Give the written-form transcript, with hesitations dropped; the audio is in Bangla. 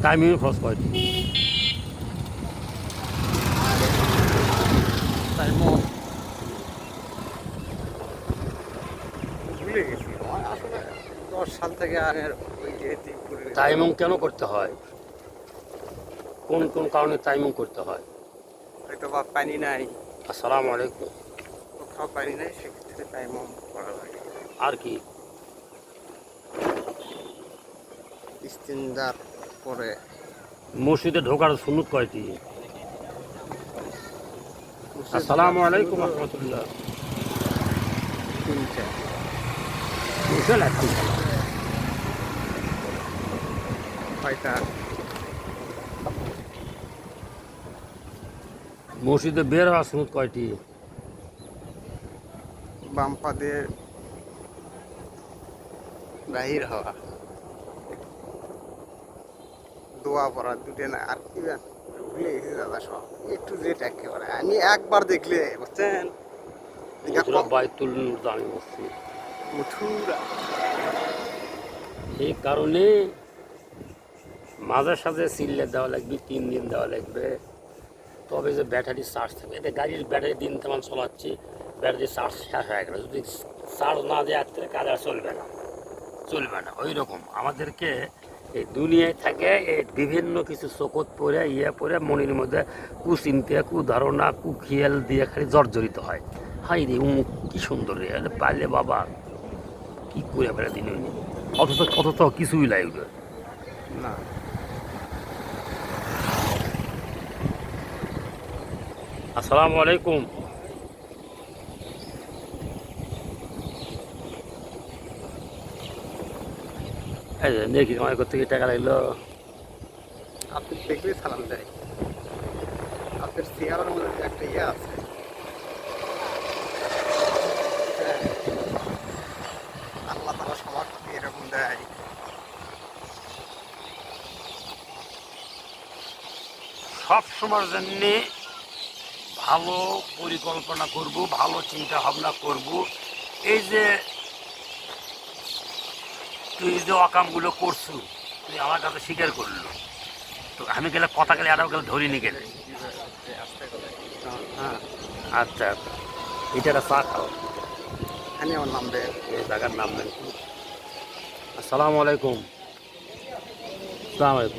টাইমিং খরচ কয়টি? টাইমও ভুলে গেছি আমার আসলে 10 সাল থেকে আর ওই যেহেতু টাইমিং কেন করতে হয়? কোন কোন কারণে টাইমিং করতে হয়? হয়তো বা পানি নাই, আসসালামু আলাইকুম। কোথাও পানি নাই, সেক্ষেত্রে টাইমও করা লাগে। আর কি? ইস্তিনজার পরে মসজিদে ঢোকার সুন্নত কয়টি? আসসালামু আলাইকুম রহমতুল্লাহ। 3টে। বুঝলেন আলহামদুলিল্লাহ। কয়টা? মসজিদে বের হওয়ার সুন্নত কয়টি? বাম পা দিয়ে বাহির হওয়া, দোয়া পড়া, দুটো না আর কি জান ভুলে গেছি দাদা সব, একটু জেট একেবারে আমি একবার দেখলে বুঝছেন মসজিদ বাইতুল নূর জামি মসজিদ। মুঠুরা। এই কারণে মাঝে সাঝে সিললে দেওয়া লাগবে, 3 দিন দেওয়া লাগবে, তবে যে ব্যাটারি চার্জ থাকবে। এতে গাড়ির ব্যাটারি দিন তেমন চালাচ্ছি, ব্যাটারি চার্জ শেষ হয়ে গেল, যদি চার্জ না দেওয়া তাহলে কাজ আর চলবে না, চলবে না। ওই রকম আমাদেরকে এই দুনিয়ায় থাকে এই বিভিন্ন কিছু চোখত পড়ে পড়ে মনের মধ্যে কুচিন্তা, কুধারণা, কুখিয়াল দিয়ে খালি জর্জরিত হয়। হাই রে উমুক কি সুন্দর রে, পারলে বাবা কি করে ফেলে দিন, অথচ কিছুই লাগবে না আসসালামু আলাইকুম। এই যে দেখি আমার কোথা থেকে টাকা লাগলো। আপনি দেখলে সালাম দেয়, আপনার চেয়ারের মধ্যে একটা ইয়ে আছে। হ্যাঁ, আল্লাহ তারা সবার প্রতি এরকম দেয়। সব সময়ের জন্যে ভালো পরিকল্পনা করব, ভালো চিন্তা ভাবনা করব। এই যে তুই যে অকামগুলো করছু, তুই আমার কাছে স্বীকার করলো, তো আমি গেলে কথা গেলে আরও গেলে ধরিনি গেলে। হ্যাঁ, আচ্ছা এটা একটা চা খাও, এখানে আমার নাম দেয়। এই জায়গার নাম নেন। আসসালামু আলাইকুম। আসসালামু আলাইকুম।